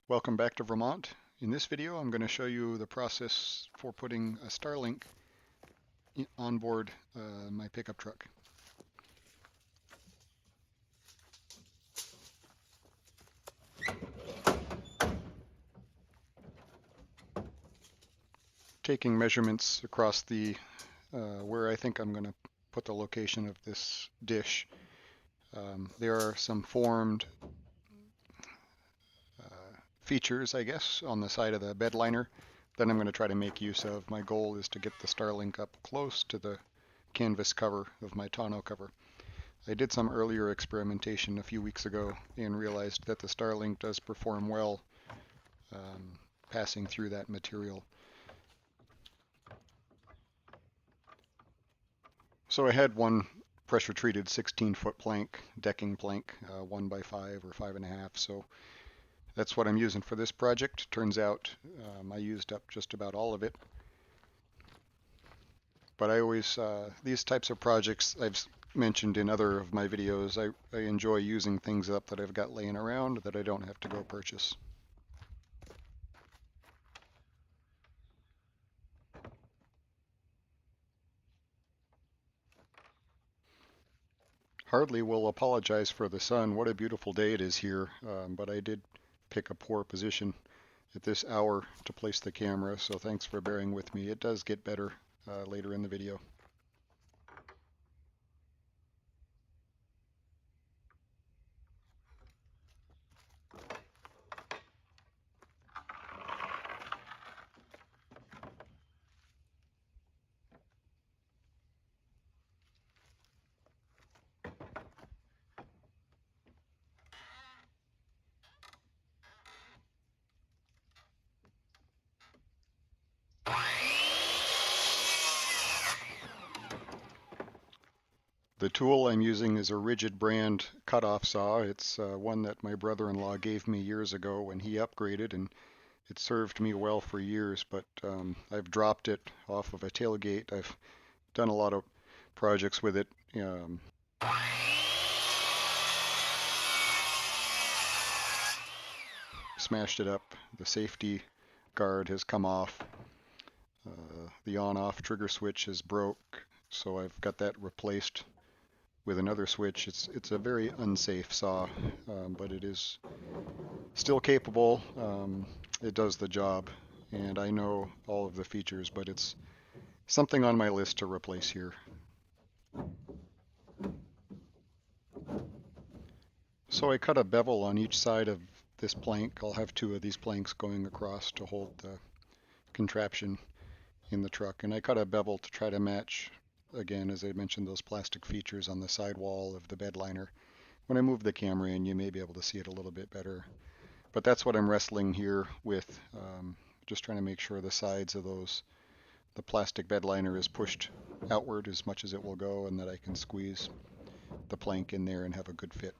Welcome back to Vermont. In this video, I'm going to show you the process for putting a Starlink on board my pickup truck. Taking measurements across the where I think I'm going to put the location of this dish. There are some formed features, I guess, on the side of the bed liner that I'm going to try to make use of. My goal is to get the Starlink up close to the canvas cover of my tonneau cover. I did some earlier experimentation a few weeks ago and realized that the Starlink does perform well passing through that material. So I had one pressure-treated 16-foot plank, decking plank, 1 by 5 or 5.5. So that's what I'm using for this project. Turns out I used up just about all of it. But I always, these types of projects I've mentioned in other of my videos, I enjoy using things up that I've got laying around that I don't have to go purchase. Hardly will apologize for the sun. What a beautiful day it is here, but I did pick a poor position at this hour to place the camera, so thanks for bearing with me. It does get better later in the video. The tool I'm using is a Rigid brand cutoff saw. It's one that my brother-in-law gave me years ago when he upgraded, and it served me well for years, but I've dropped it off of a tailgate. I've done a lot of projects with it. Smashed it up. The safety guard has come off. The on-off trigger switch is broke, so I've got that replaced with another switch. It's a very unsafe saw, but it is still capable. It does the job, and I know all of the features, but it's something on my list to replace here. So I cut a bevel on each side of this plank. I'll have two of these planks going across to hold the contraption in the truck, and I cut a bevel to try to match, again, as I mentioned, those plastic features on the sidewall of the bed liner. When I move the camera in, you may be able to see it a little bit better. But that's what I'm wrestling here with, just trying to make sure the sides of the plastic bed liner is pushed outward as much as it will go, and that I can squeeze the plank in there and have a good fit.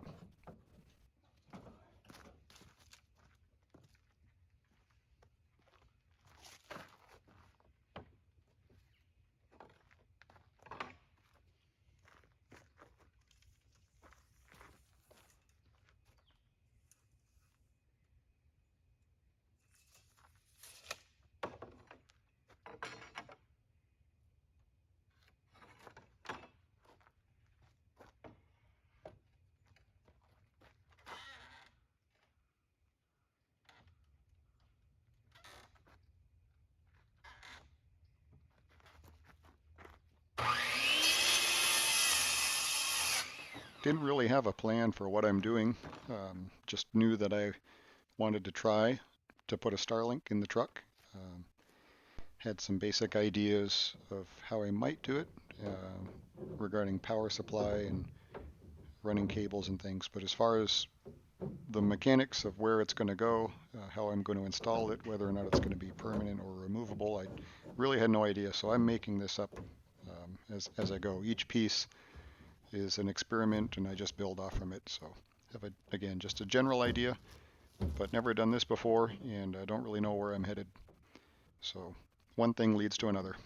Didn't really have a plan for what I'm doing, just knew that I wanted to try to put a Starlink in the truck. Had some basic ideas of how I might do it regarding power supply and running cables and things, but as far as the mechanics of where it's going to go, how I'm going to install it, whether or not it's going to be permanent or removable, I really had no idea. So I'm making this up as I go. Each piece is an experiment, and I just build off from it. So have again, just a general idea, but never done this before, and I don't really know where I'm headed. So one thing leads to another.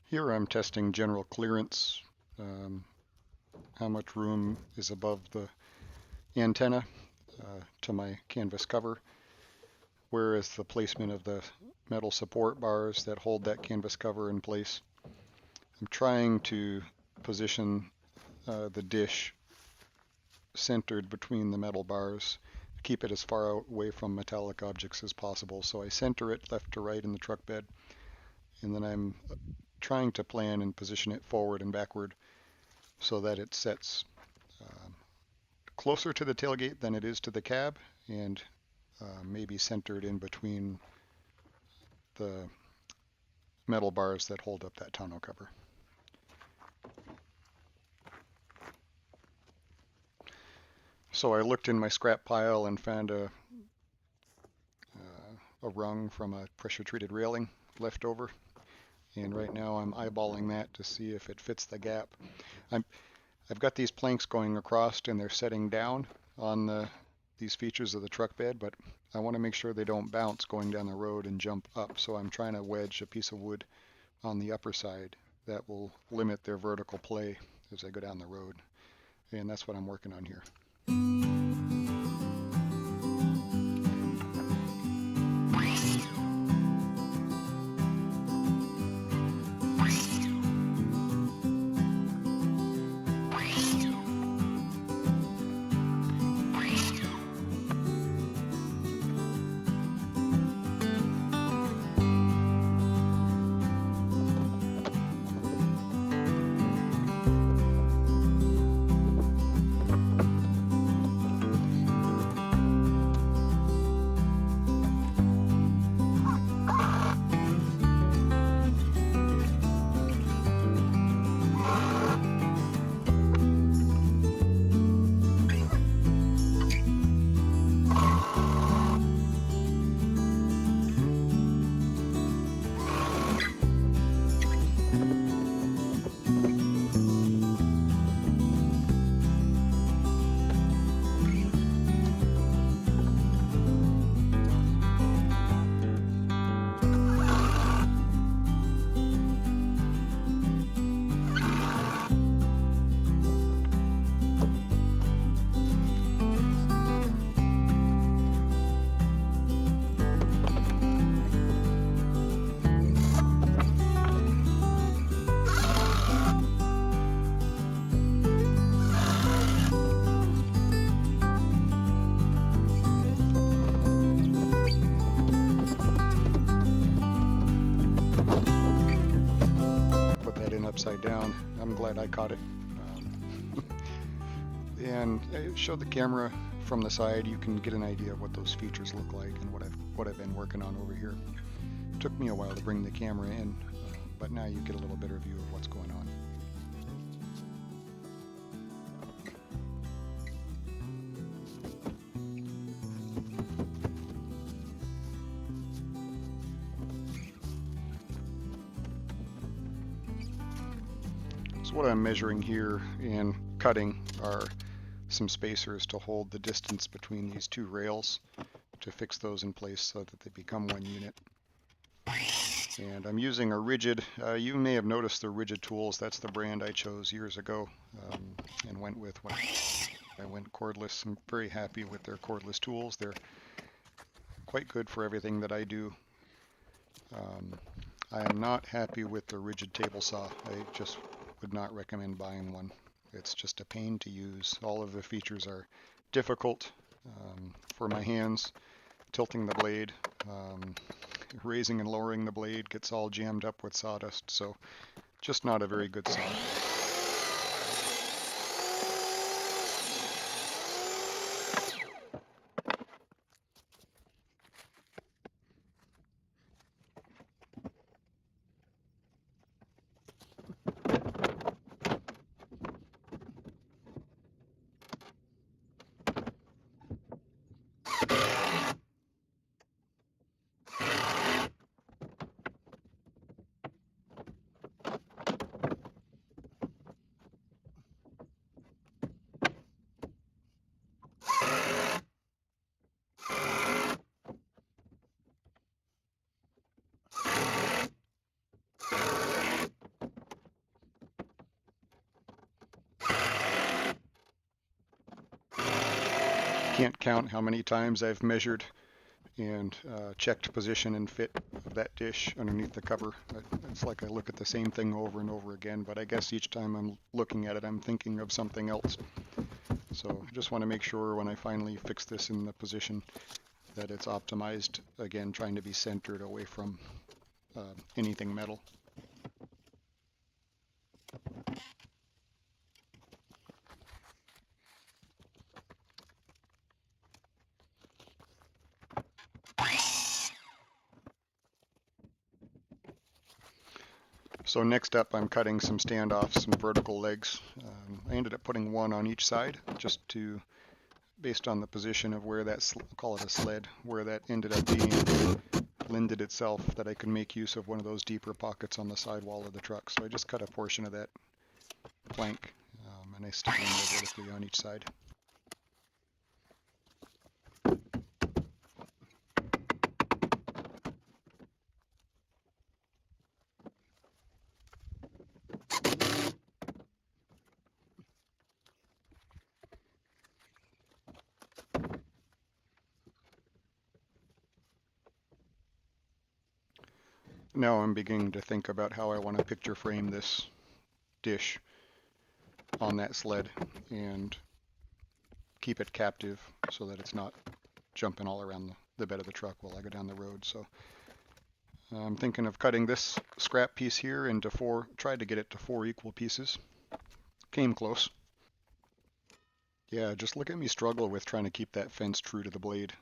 Here I'm testing general clearance, how much room is above the antenna to my canvas cover, where is the placement of the metal support bars that hold that canvas cover in place. I'm trying to position the dish centered between the metal bars, keep it as far away from metallic objects as possible. So I center it left to right in the truck bed, and then I'm trying to plan and position it forward and backward so that it sets closer to the tailgate than it is to the cab, and maybe centered in between the metal bars that hold up that tonneau cover. So I looked in my scrap pile and found a rung from a pressure treated railing left over, and right now I'm eyeballing that to see if it fits the gap. I've got these planks going across and they're setting down on these features of the truck bed, but I want to make sure they don't bounce going down the road and jump up, so I'm trying to wedge a piece of wood on the upper side that will limit their vertical play as I go down the road, and that's what I'm working on here. Upside down. I'm glad I caught it. And I showed the camera from the side. You can get an idea of what those features look like and what I've been working on over here. It took me a while to bring the camera in, but now you get a little better view of what's going on. So what I'm measuring here and cutting are some spacers to hold the distance between these two rails to fix those in place so that they become one unit. And I'm using a rigid, you may have noticed the rigid tools. That's the brand I chose years ago and went with when I went cordless. I'm very happy with their cordless tools. They're quite good for everything that I do. I am not happy with the rigid table saw. I just would not recommend buying one. It's just a pain to use. All of the features are difficult for my hands. Tilting the blade, raising and lowering the blade gets all jammed up with sawdust, so just not a very good saw. can't count how many times I've measured and checked position and fit of that dish underneath the cover. It's like I look at the same thing over and over again, but I guess each time I'm looking at it, I'm thinking of something else. So I just want to make sure when I finally fix this in the position that it's optimized, again, trying to be centered away from anything metal. So next up, I'm cutting some standoffs, some vertical legs. I ended up putting one on each side just to, based on the position of where that, call it a sled, where that ended up being, lended itself that I could make use of one of those deeper pockets on the sidewall of the truck. So I just cut a portion of that plank and I stick it in there vertically on each side. Now I'm beginning to think about how I want to picture frame this dish on that sled and keep it captive so that it's not jumping all around the bed of the truck while I go down the road. So I'm thinking of cutting this scrap piece here into tried to get it to 4 equal pieces. Came close. Yeah, just look at me struggle with trying to keep that fence true to the blade.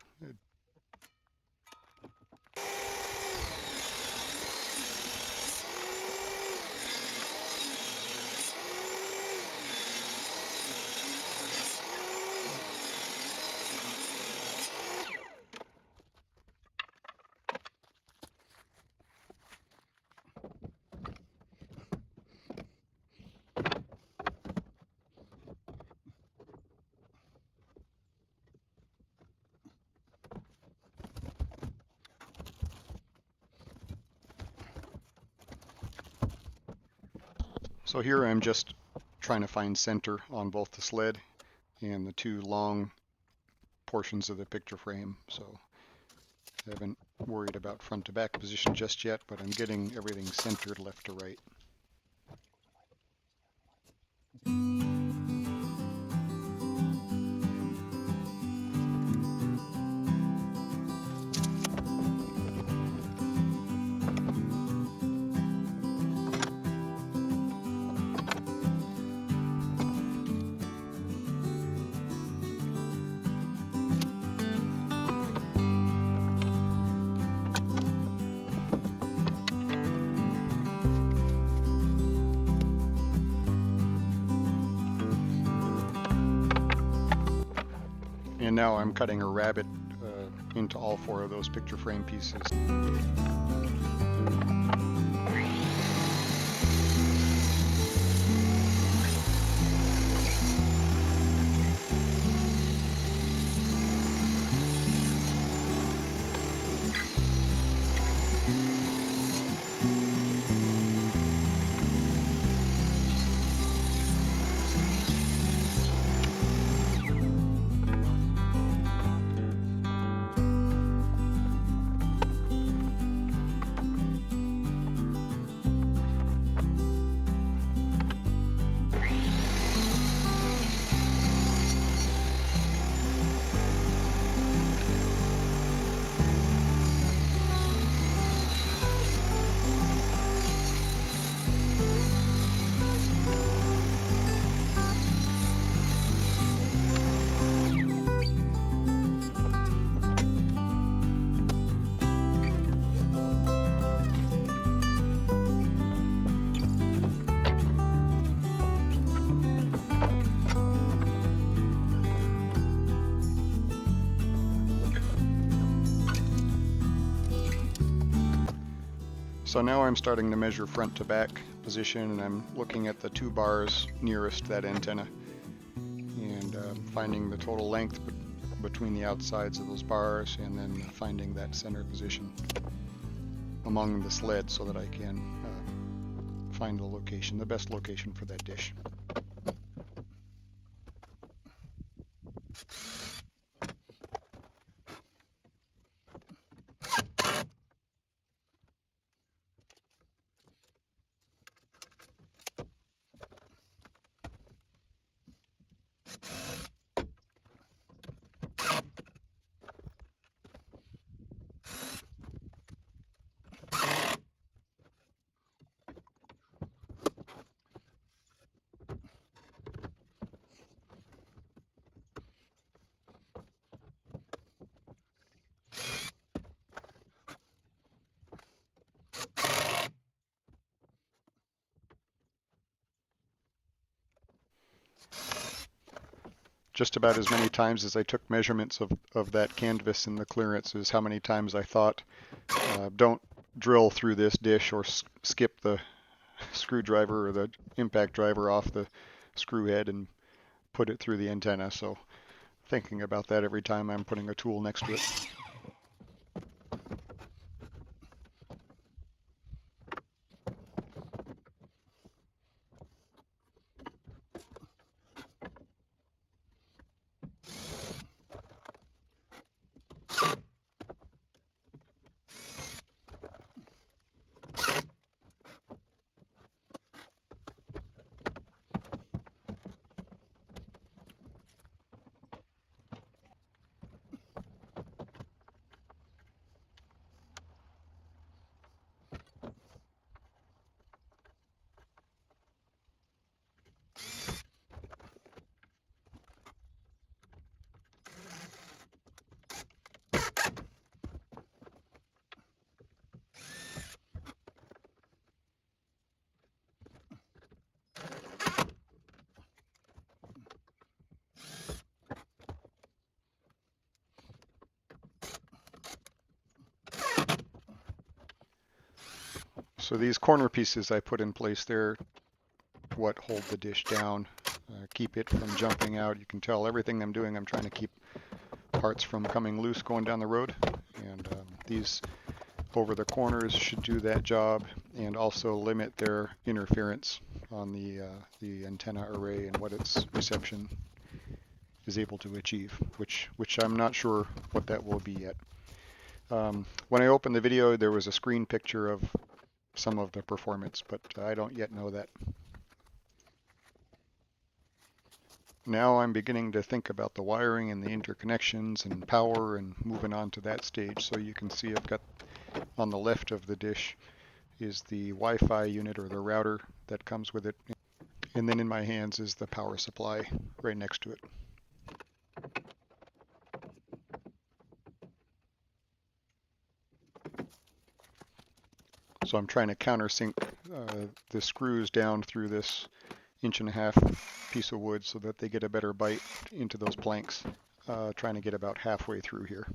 So here I'm just trying to find center on both the sled and the 2 long portions of the picture frame. So I haven't worried about front to back position just yet, but I'm getting everything centered left to right. And now I'm cutting a rabbet into all 4 of those picture frame pieces. So now I'm starting to measure front to back position, and I'm looking at the 2 bars nearest that antenna and finding the total length between the outsides of those bars, and then finding that center position among the sled so that I can find the location, the best location for that dish. just about as many times as I took measurements of that canvas in the clearance is how many times I thought, don't drill through this dish or skip the screwdriver or the impact driver off the screw head and put it through the antenna. So thinking about that every time I'm putting a tool next to it. So these corner pieces I put in place, they're what hold the dish down, keep it from jumping out. You can tell everything I'm doing, I'm trying to keep parts from coming loose going down the road. And these over the corners should do that job and also limit their interference on the antenna array and what its reception is able to achieve, which I'm not sure what that will be yet. When I opened the video, there was a screen picture of some of the performance, but I don't yet know that. Now I'm beginning to think about the wiring and the interconnections and power and moving on to that stage. So you can see I've got on the left of the dish is the Wi-Fi unit or the router that comes with it. And then in my hands is the power supply right next to it. So I'm trying to countersink the screws down through this 1.5-inch piece of wood so that they get a better bite into those planks, trying to get about halfway through here.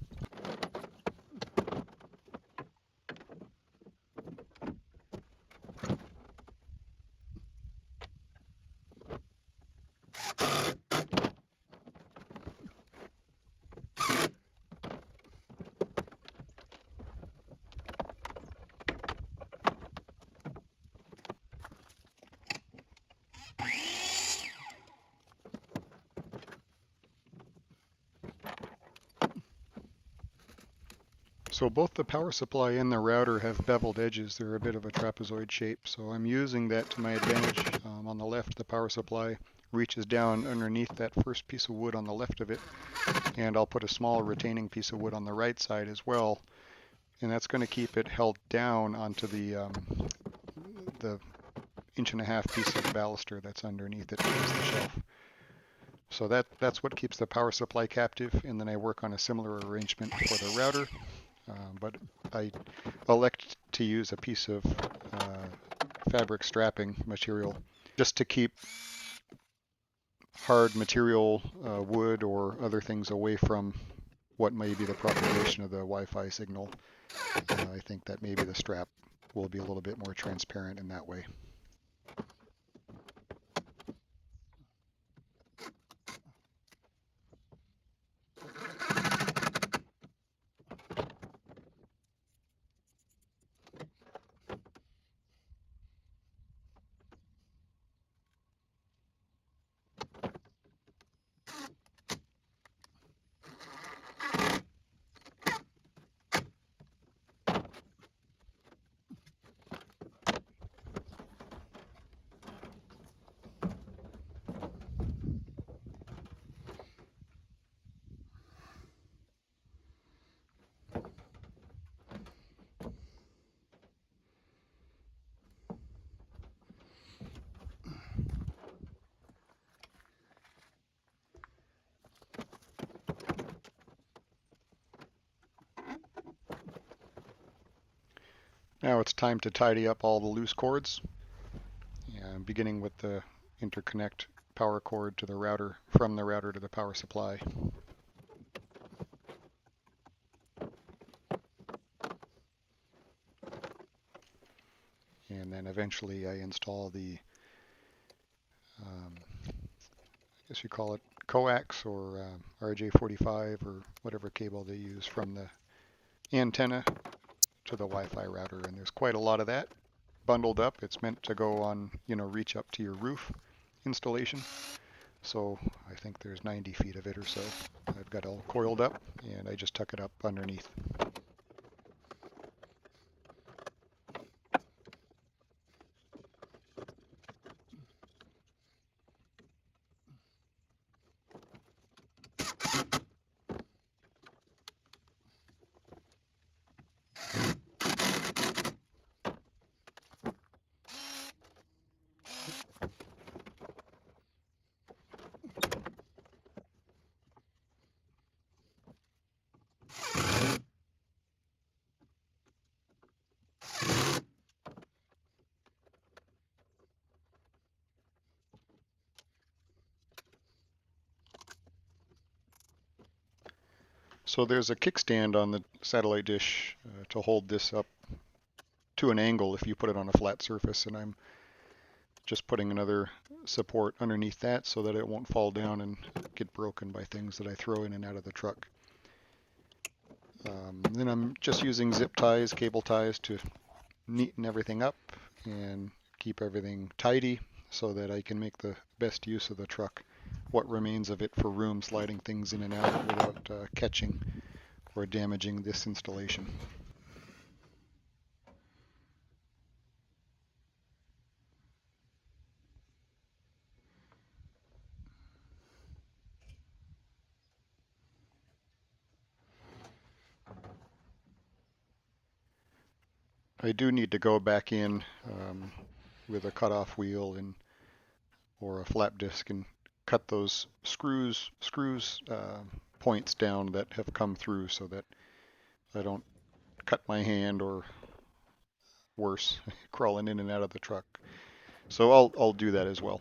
So both the power supply and the router have beveled edges. They're a bit of a trapezoid shape, so I'm using that to my advantage. On the left, the power supply reaches down underneath that first piece of wood on the left of it, and I'll put a small retaining piece of wood on the right side as well, and that's going to keep it held down onto the 1.5-inch piece of baluster that's underneath it as the shelf. So that's what keeps the power supply captive, and then I work on a similar arrangement for the router. But I elect to use a piece of fabric strapping material just to keep hard material, wood or other things away from what may be the propagation of the Wi-Fi signal. I think that maybe the strap will be a little bit more transparent in that way. Now it's time to tidy up all the loose cords, beginning with the interconnect power cord to the router, from the router to the power supply. And then eventually I install the, I guess you call it coax or RJ45 or whatever cable they use, from the antenna to the Wi-Fi router. And there's quite a lot of that bundled up. It's meant to go on, reach up to your roof installation. So I think there's 90 feet of it or so. I've got all coiled up, and I just tuck it up underneath. So there's a kickstand on the satellite dish to hold this up to an angle if you put it on a flat surface, and I'm just putting another support underneath that so that it won't fall down and get broken by things that I throw in and out of the truck. Then I'm just using zip ties, cable ties, to neaten everything up and keep everything tidy so that I can make the best use of the truck, what remains of it, for room, sliding things in and out without catching or damaging this installation. I do need to go back in with a cutoff wheel or a flap disc and cut those screws points down that have come through so that I don't cut my hand, or worse, crawling in and out of the truck. So I'll do that as well.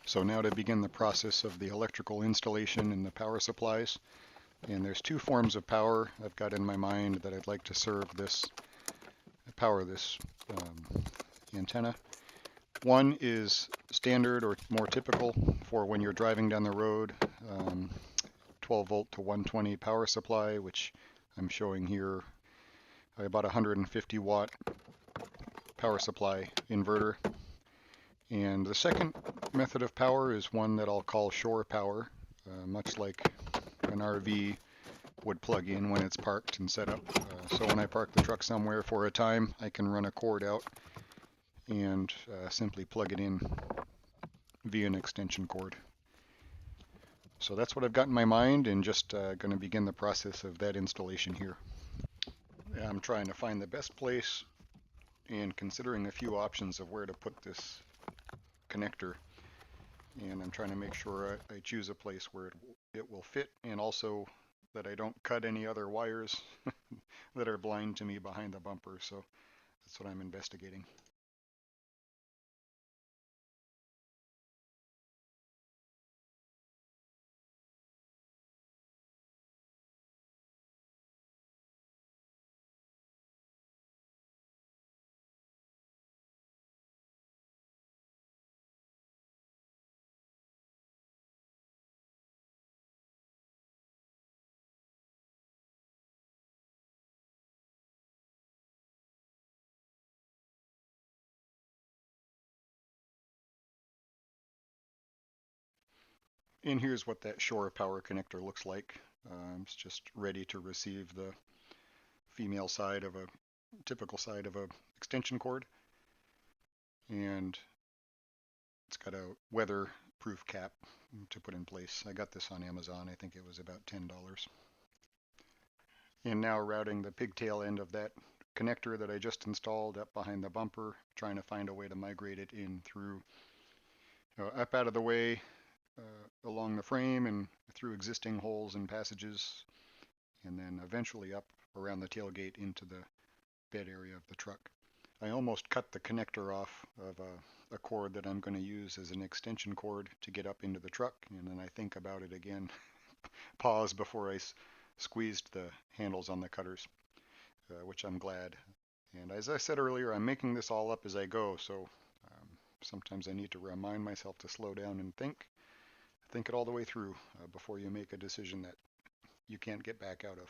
So now to begin the process of the electrical installation and the power supplies. And there's two forms of power I've got in my mind that I'd like to power this antenna. One is standard or more typical for when you're driving down the road, 12 volt to 120 power supply, which I'm showing here. I bought a 150 watt power supply inverter. And the second method of power is one that I'll call shore power, much like an RV would plug in when it's parked and set up. So when I park the truck somewhere for a time, I can run a cord out and simply plug it in via an extension cord. So that's what I've got in my mind, and just going to begin the process of that installation here. I'm trying to find the best place and considering a few options of where to put this connector, and I'm trying to make sure I choose a place where it will fit, and also that I don't cut any other wires that are blind to me behind the bumper. So that's what I'm investigating. And here's what that shore power connector looks like. It's just ready to receive the female side of a typical side of a extension cord, and it's got a weather-proof cap to put in place. I got this on Amazon. I think it was about $10. And now routing the pigtail end of that connector that I just installed up behind the bumper, trying to find a way to migrate it in through, up out of the way, along the frame and through existing holes and passages, and then eventually up around the tailgate into the bed area of the truck. I almost cut the connector off of a cord that I'm going to use as an extension cord to get up into the truck, and then I think about it again, pause before I squeezed the handles on the cutters, which I'm glad. And as I said earlier, I'm making this all up as I go, so sometimes I need to remind myself to slow down and think it all the way through before you make a decision that you can't get back out of.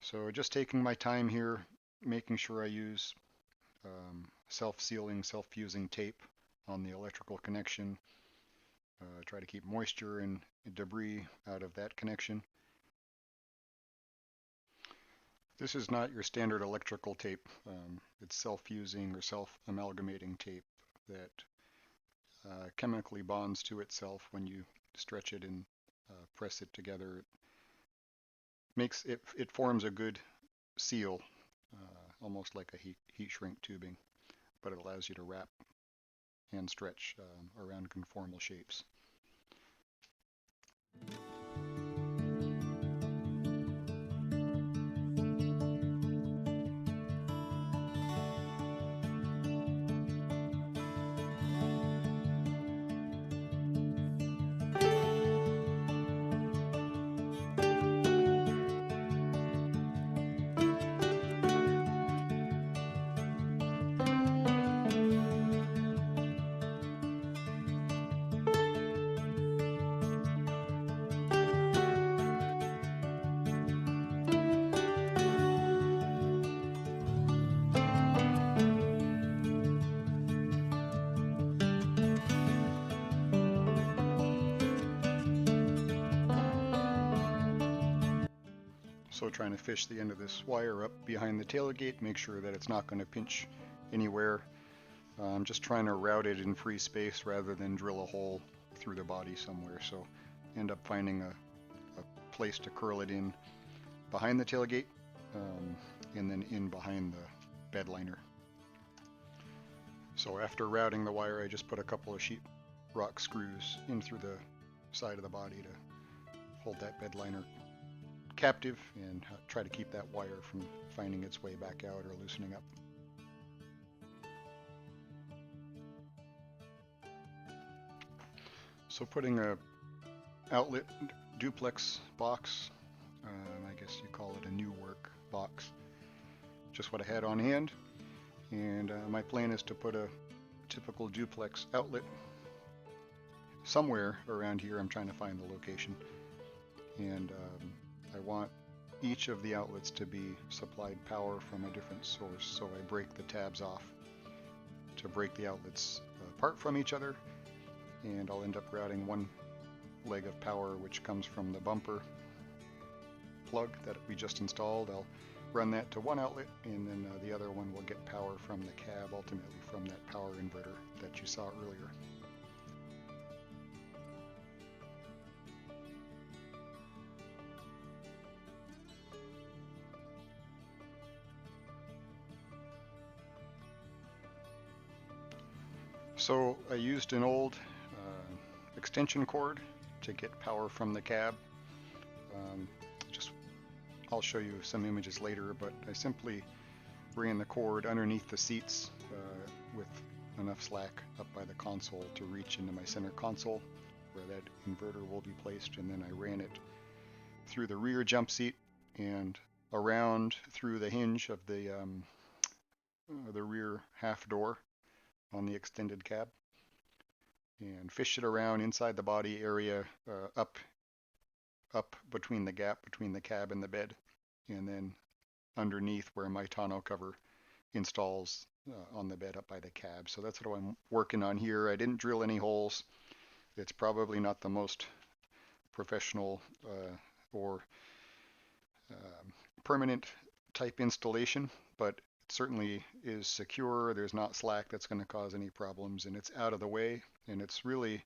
So just taking my time here, making sure I use self-sealing, self-fusing tape on the electrical connection. Try to keep moisture and debris out of that connection. This is not your standard electrical tape. It's self-fusing or self-amalgamating tape that chemically bonds to itself when you stretch it and press it together. It forms a good seal, almost like a heat shrink tubing, but it allows you to wrap and stretch around conformal shapes. So trying to fish the end of this wire up behind the tailgate, make sure that it's not going to pinch anywhere. I'm just trying to route it in free space rather than drill a hole through the body somewhere. So end up finding a place to curl it in behind the tailgate and then in behind the bed liner. So after routing the wire, I just put a couple of sheet rock screws in through the side of the body to hold that bed liner captive and try to keep that wire from finding its way back out or loosening up. So putting a outlet duplex box, I guess you call it a new work box, just what I had on hand, and my plan is to put a typical duplex outlet somewhere around here. I'm trying to find the location, and I want each of the outlets to be supplied power from a different source, so I break the tabs off to break the outlets apart from each other, and I'll end up routing one leg of power which comes from the bumper plug that we just installed. I'll run that to one outlet, and then the other one will get power from the cab, ultimately from that power inverter that you saw earlier. So I used an old extension cord to get power from the cab. I'll show you some images later, but I simply ran the cord underneath the seats with enough slack up by the console to reach into my center console where that inverter will be placed, and then I ran it through the rear jump seat and around through the hinge of the rear half door on the extended cab, and fished it around inside the body area, up between the gap between the cab and the bed, and then underneath where my tonneau cover installs on the bed up by the cab. So that's what I'm working on here. I didn't drill any holes. It's probably not the most professional or permanent type installation, but it certainly is secure. There's not slack that's going to cause any problems, and it's out of the way, and it's really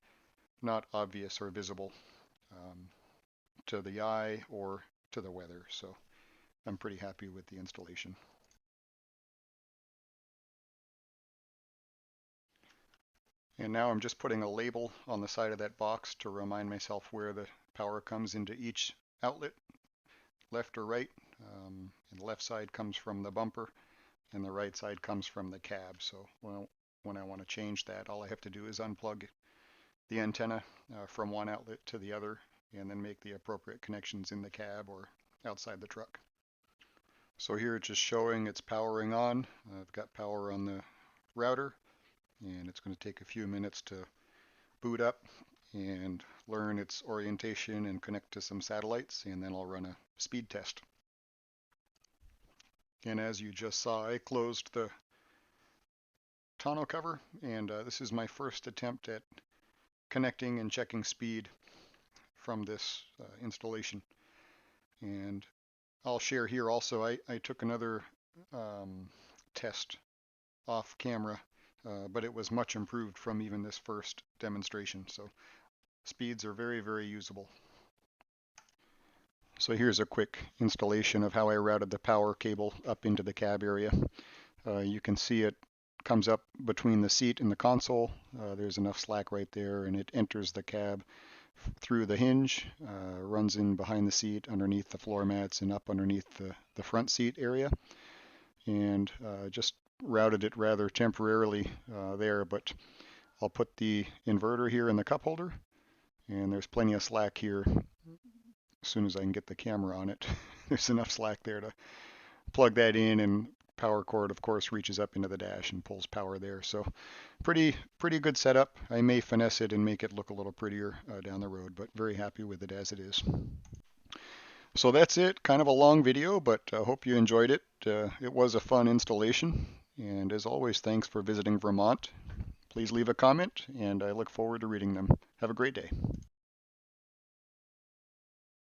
not obvious or visible to the eye or to the weather. So I'm pretty happy with the installation. And now I'm just putting a label on the side of that box to remind myself where the power comes into each outlet, left or right. And the left side comes from the bumper, and the right side comes from the cab. So when I want to change that, all I have to do is unplug the antenna from one outlet to the other, and then make the appropriate connections in the cab or outside the truck. So here it's just showing it's powering on. I've got power on the router, and it's going to take a few minutes to boot up and learn its orientation and connect to some satellites, and then I'll run a speed test. And as you just saw, I closed the tonneau cover, and this is my first attempt at connecting and checking speed from this installation. And I'll share here also, I took another test off camera, but it was much improved from even this first demonstration. So speeds are very, very usable. So here's a quick installation of how I routed the power cable up into the cab area. You can see it comes up between the seat and the console. There's enough slack right there, and it enters the cab through the hinge, runs in behind the seat, underneath the floor mats, and up underneath the front seat area. And just routed it rather temporarily there, but I'll put the inverter here in the cup holder, and there's plenty of slack here. As soon as I can get the camera on it, there's enough slack there to plug that in, and power cord of course reaches up into the dash and pulls power there. So pretty good setup. I may finesse it and make it look a little prettier down the road, but very happy with it as it is. So that's it. Kind of a long video, but I hope you enjoyed it. It was a fun installation, and as always, thanks for visiting Vermont. Please leave a comment, and I look forward to reading them. Have a great day.